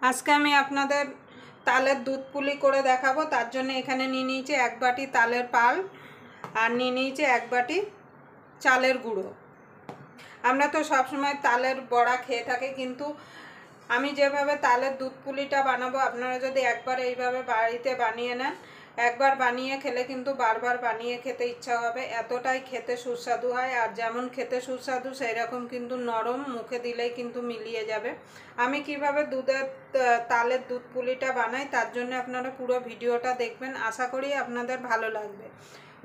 আজকে আমি আপনাদের তালের দুধ পুলি করে দেখাবো। তার জন্য এখানে নিয়ে নিয়েছি 1 বাটি তালের পাল আর নিয়ে নিয়েছি 1 বাটি চালের গুঁড়ো। আমরা তো সবসময় তালের বড়া খেয়ে থাকি, কিন্তু আমি যেভাবে তালের দুধ পুলিটা বানাবো, আপনারা যদি একবার এইভাবে বাড়িতে বানিয়ে নেন, একবার বানিয়ে খেলে কিন্তু বারবার বানিয়ে খেতে ইচ্ছা হবে। এতটাই খেতে সুস্বাদু হয়, আর যেমন খেতে সুস্বাদু সেই রকম কিন্তু নরম, মুখে দিলেই কিন্তু মিলিয়ে যাবে। আমি কিভাবে তালের দুধ পুলিটা বানাই তার জন্য আপনারা পুরো ভিডিওটা দেখবেন, আশা করি আপনাদের ভালো লাগবে।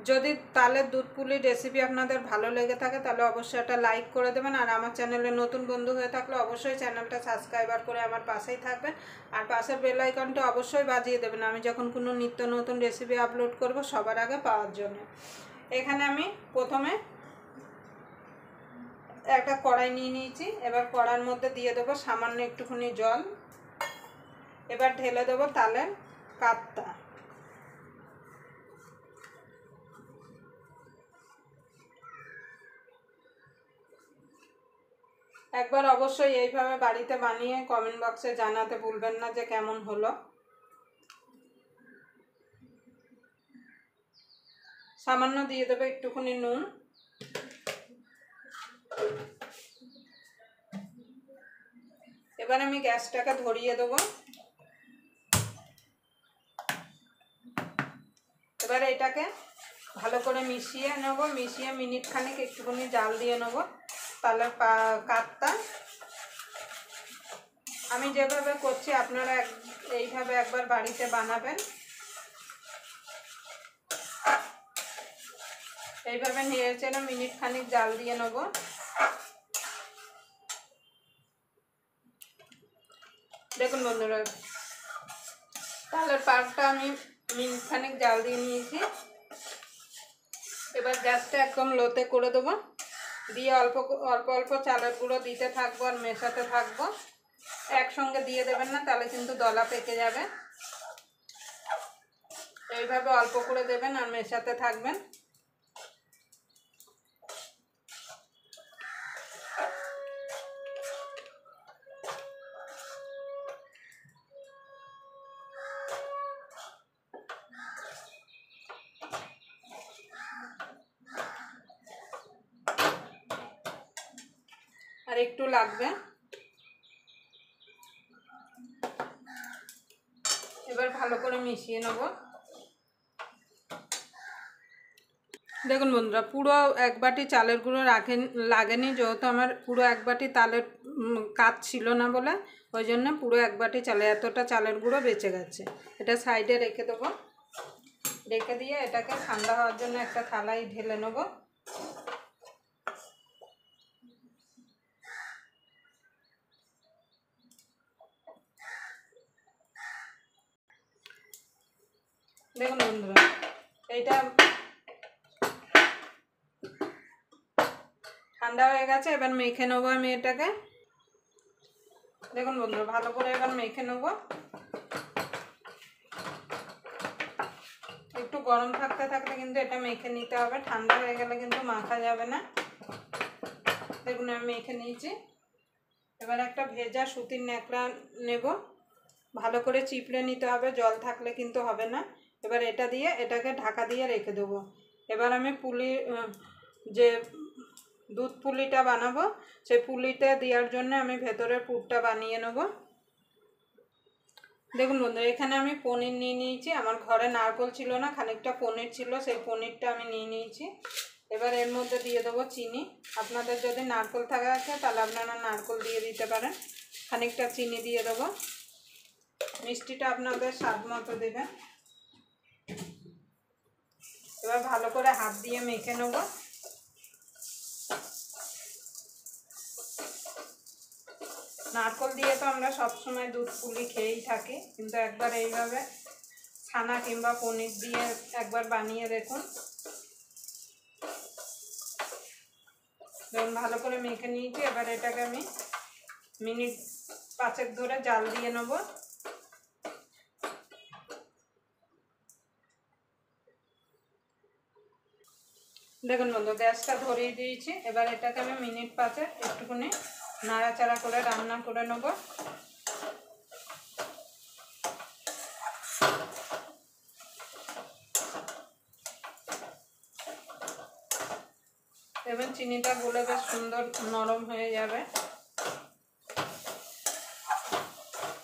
যদি তালের দুধ পুলির রেসিপি আপনাদের ভালো লেগে থাকে তাহলে অবশ্যই একটা লাইক করে দেবেন, আর আমার চ্যানেলে নতুন বন্ধু হয়ে থাকলে অবশ্যই চ্যানেলটা সাবস্ক্রাইবার করে আমার পাশেই থাকবেন, আর পাশের বেল আইকনটা অবশ্যই বাজিয়ে দেবেন আমি যখন কোনো নিত্য নতুন রেসিপি আপলোড করব সবার আগে পাওয়ার জন্য। এখানে আমি প্রথমে একটা কড়াই নিয়ে নিয়েছি। এবার কড়াইয়ের মধ্যে দিয়ে দেবো সামান্য একটুখানি জল। এবার ঢেলে দেবো তালের কাতটা। একবার অবশ্যই এইভাবে বাড়িতে বানিয়ে কমেন্ট বক্সে জানাতে ভুলবেন না যে কেমন হলো। সামান্য দিয়ে দেবো একটুখানি নুন। এবার আমি গ্যাসটাকে ধরিয়ে দেবো। এবার এটাকে ভালো করে মিশিয়ে নেব। মিশিয়ে মিনিট খানেক একটুখানি জাল দিয়ে নেব তালের কাতটা। আমি যেভাবে করছি আপনারা এইভাবে একবার বাড়িতে বানাবেন। এইভাবে নেড়ে চেড়ে মিনিট খানিক জাল দিয়ে নেব। দেখুন বন্ধুরা, তালের পাকটা আমি মিনিট খানিক জাল দিয়ে নিয়েছি। এবার গ্যাসটা একদম লোতে করে দেবো, দিয়ে অল্প অল্প চালের গুঁড়ো দিতে থাকবো আর মেশাতে থাকবো। একসঙ্গে দিয়ে দেবেন না, তাহলে কিন্তু দলা পেকে যাবে। এইভাবে অল্প করে দেবেন আর মেশাতে থাকবেন। আর একটু লাগবে। এবার ভালো করে মিশিয়ে নেব। দেখুন বন্ধুরা, পুরো 1 বাটি চালের গুঁড়ো লাগেনি, যেহেতু আমার পুরো 1 বাটি তালের কাত ছিল না বলে ওই জন্য পুরো 1 বাটি এতটা চালের গুঁড়ো বেঁচে গেছে। এটা সাইডে রেখে দেবো। রেখে দিয়ে এটাকে ঠান্ডা হওয়ার জন্য একটা থালায় ঢেলে নেব। দেখুন বন্ধুরা, এইটা ঠান্ডা হয়ে গেছে। এবার মেখে নেবো আমি এটাকে। দেখুন বন্ধুরা, ভালো করে এবার মেখে নেব। একটু গরম থাকতে থাকতে কিন্তু এটা মেখে নিতে হবে, ঠান্ডা হয়ে গেলে কিন্তু মাখা যাবে না। দেখুন আমি মেখে নিয়েছি। এবার একটা ভেজা সুতির ন্যাকড়া নেব, ভালো করে চিপড়ে নিতে হবে, জল থাকলে কিন্তু হবে না। এবার এটা দিয়ে এটাকে ঢাকা দিয়ে রেখে দেবো। এবার আমি যে দুধ পুলিটা বানাবো সেই পুলিটা দেওয়ার জন্য আমি ভেতরের পুরটা বানিয়ে নেব। দেখুন বন্ধুরা, এখানে আমি পনির নিয়ে নিয়েছি। আমার ঘরে নারকেল ছিল না, খানিকটা পনির ছিল, সেই পনিরটা আমি নিয়ে নিয়েছি। এবার এর মধ্যে দিয়ে দেবো চিনি। আপনাদের যদি নারকেল থাকা আছে তাহলে আপনারা নারকেল দিয়ে দিতে পারেন। খানিকটা চিনি দিয়ে দেবো। মিষ্টিটা আপনাদের স্বাদ মতো দেবেন। এবার ভালো করে হাত দিয়ে মেখে নেব। নারকেল দিয়ে তো আমরা সবসময় দুধ পুলি খেয়েই থাকি, কিন্তু একবার এইভাবে ছানা কিংবা পনির দিয়ে একবার বানিয়ে দেখুন। দেখুন ভালো করে মেখে নিয়েছি। এবার এটাকে আমি মিনিট 5 ধরে জাল দিয়ে নেব। দেখুন বন্ধু, গ্যাসটা ধরিয়ে দিয়েছি। এবার এটাকে আমি মিনিট 5 একটুখানি নাড়াচাড়া করে রান্না করে নেব। এবার চিনিটা গলে বেশ সুন্দর নরম হয়ে যাবে।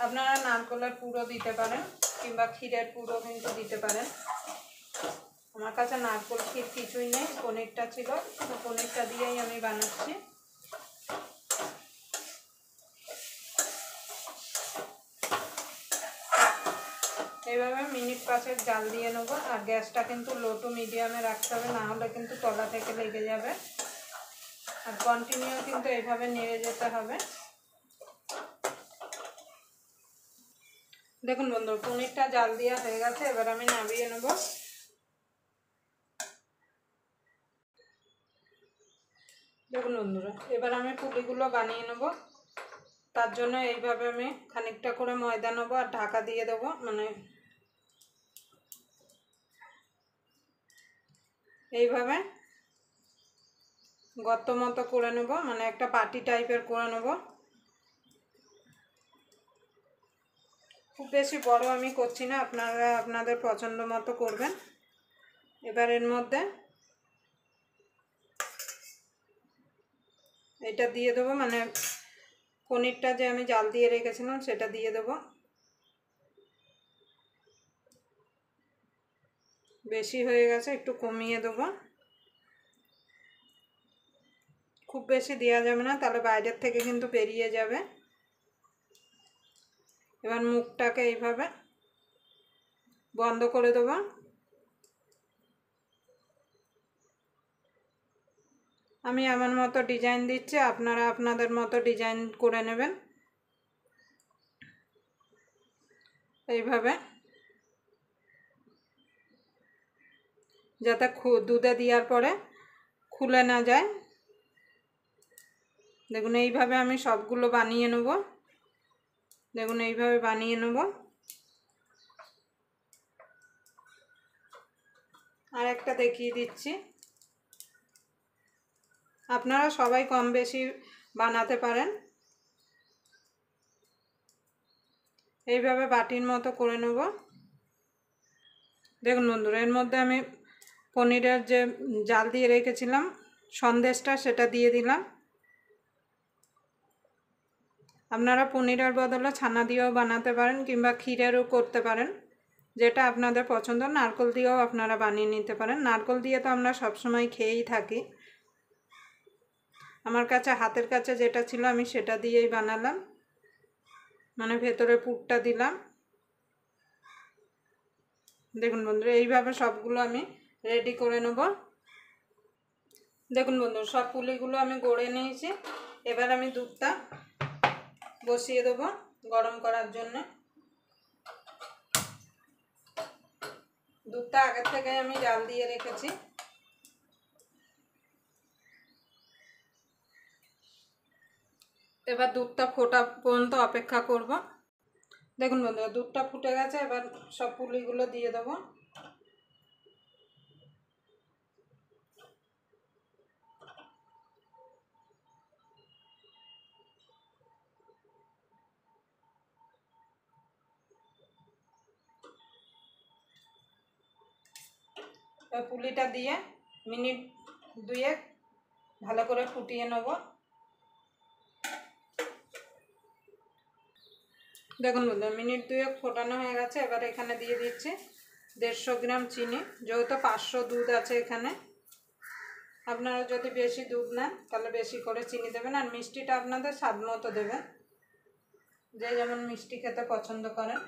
আপনারা নারকেলের পুরো দিতে পারেন কিংবা ক্ষীরের পুরো কিন্তু দিতে পারেন। আমার কাছে নারকেল ক্ষীর কিছুই নেই, পনিরটা ছিল, তো পনিরটা দিয়েই আমি বানাচ্ছি। এইভাবে মিনিট 5 জাল দিয়ে নেব। আর গ্যাসটা কিন্তু লো টু মিডিয়ামে রাখতে হবে, না হলে কিন্তু তলা থেকে লেগে যাবে। আর কন্টিনিউ কিন্তু এইভাবে নেড়ে যেতে হবে। দেখুন বন্ধু, পনিরটা জাল দেওয়া হয়ে গেছে, এবার আমি নামিয়ে নেব। দেখুন বন্ধুরা, এবার আমি পুলিগুলো বানিয়ে নেব। তার জন্য এইভাবে আমি খানিকটা করে ময়দা নেব আর ঢাকা দিয়ে দেবো, মানে এইভাবে গর্ত মতো করে নেব, মানে একটা পাটি টাইপের করে নেব। খুব বেশি বড় আমি করছি না, আপনারা আপনাদের পছন্দ মতো করবেন। এবার এর মধ্যে এটা দিয়ে দেবো, মানে পনিরটা যে আমি জাল দিয়ে রেখেছিলাম সেটা দিয়ে দেবো। বেশি হয়ে গেছে, একটু কমিয়ে দেবো। খুব বেশি দেওয়া যাবে না, তাহলে বাইরের থেকে কিন্তু বেরিয়ে যাবে। এবার মুখটাকে এইভাবে বন্ধ করে দেবো। আমি আমার মতো ডিজাইন দিচ্ছি, আপনারা আপনাদের মতো ডিজাইন করে নেবেন। এইভাবে যাতে দুধে দেওয়ার পরে খুলে না যায়। দেখুন এইভাবে আমি সবগুলো বানিয়ে নেব। দেখুন এইভাবে বানিয়ে নেব। আর একটা দেখিয়ে দিচ্ছি, আপনারা সবাই কম বেশি বানাতে পারেন। এইভাবে বাটির মতো করে নেব। দেখুন বন্ধুরা, এর মধ্যে আমি পনিরের যে জাল দিয়ে রেখেছিলাম সন্দেশটা, সেটা দিয়ে দিলাম। আপনারা পনিরের বদলে ছানা দিয়েও বানাতে পারেন কিংবা ক্ষীরেরও করতে পারেন, যেটা আপনাদের পছন্দ। নারকেল দিয়েও আপনারা বানিয়ে নিতে পারেন। নারকেল দিয়ে তো আমরা সবসময় খেয়েই থাকি। আমার কাছে হাতের কাছে যেটা ছিল আমি সেটা দিয়েই বানালাম, মানে ভেতরে পুরটা দিলাম। দেখুন বন্ধুরা, এইভাবে সবগুলো আমি রেডি করে নেব। দেখুন বন্ধুরা, সব পুলিগুলো আমি গড়ে নিয়েছি। এবার আমি দুধটা বসিয়ে দেবো গরম করার জন্য। দুধটা আগের থেকে আমি জাল দিয়ে রেখেছি। এবার দুধটা ফোটা পর্যন্ত অপেক্ষা করব। দেখুন বন্ধুরা, দুধটা ফুটে গেছে, এবার সব পুলিগুলো দিয়ে দেবো। পুলিটা দিয়ে মিনিট 2 ভালো করে ফুটিয়ে নেব। দেখুন বন্ধুরা, মিনিট 2 ফোটানো হয়ে গেছে। এবার এখানে দিয়ে দিচ্ছি 150 গ্রাম চিনি। যেহেতু 500 দুধ আছে এখানে, আপনারা যদি বেশি দুধ নেন তাহলে বেশি করে চিনি দেবেন। আর মিষ্টিটা আপনাদের স্বাদ মতো দেবেন, যে যেমন মিষ্টি খেতে পছন্দ করেন।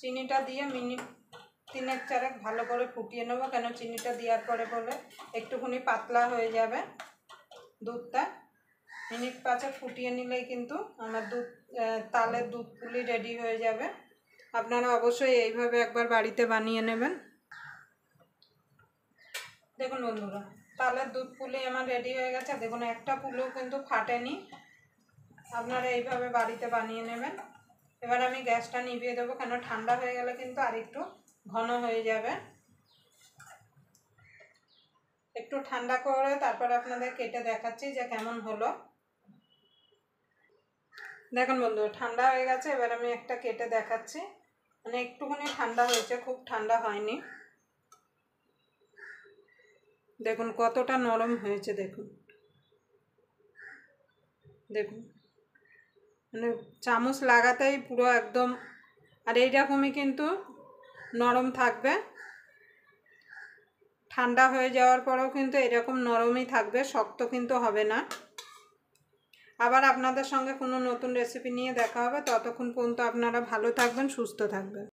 চিনিটা দিয়ে মিনিট 3-4 ভালো করে ফুটিয়ে নেবো, কেন চিনিটা দেওয়ার পরে বলে একটুখানি পাতলা হয়ে যাবে দুধটা। মিনিট 5 ফুটিয়ে নিলেই কিন্তু আমার তালের দুধ পুলি রেডি হয়ে যাবে। আপনারা অবশ্যই এইভাবে একবার বাড়িতে বানিয়ে নেবেন। দেখুন বন্ধুরা, তালের দুধ পুলি আমার রেডি হয়ে গেছে। দেখুন একটা পুলিও কিন্তু ফাটেনি। আপনারা এইভাবে বাড়িতে বানিয়ে নেবেন। এবার আমি গ্যাসটা নিভিয়ে দেবো, কেন ঠান্ডা হয়ে গেলে কিন্তু আরেকটু ঘন হয়ে যাবে। একটু ঠান্ডা করে তারপর আপনাদের কেটে দেখাচ্ছি যে কেমন হলো। দেখুন বন্ধু, ঠান্ডা হয়ে গেছে। এবার আমি একটা কেটে দেখাচ্ছি, মানে একটুখানি ঠান্ডা হয়েছে, খুব ঠান্ডা হয়নি। দেখুন কতটা নরম হয়েছে, দেখুন দেখুন, মানে চামচ লাগাতেই পুরো একদম, আর এইরকমই কিন্তু নরম থাকবে। ঠান্ডা হয়ে যাওয়ার পরেও কিন্তু এরকম নরমই থাকবে, শক্ত কিন্তু হবে না। আবার আপনাদের সঙ্গে কোনো নতুন রেসিপি নিয়ে দেখা হবে, ততক্ষণ পর্যন্ত আপনারা ভালো থাকবেন, সুস্থ থাকবেন।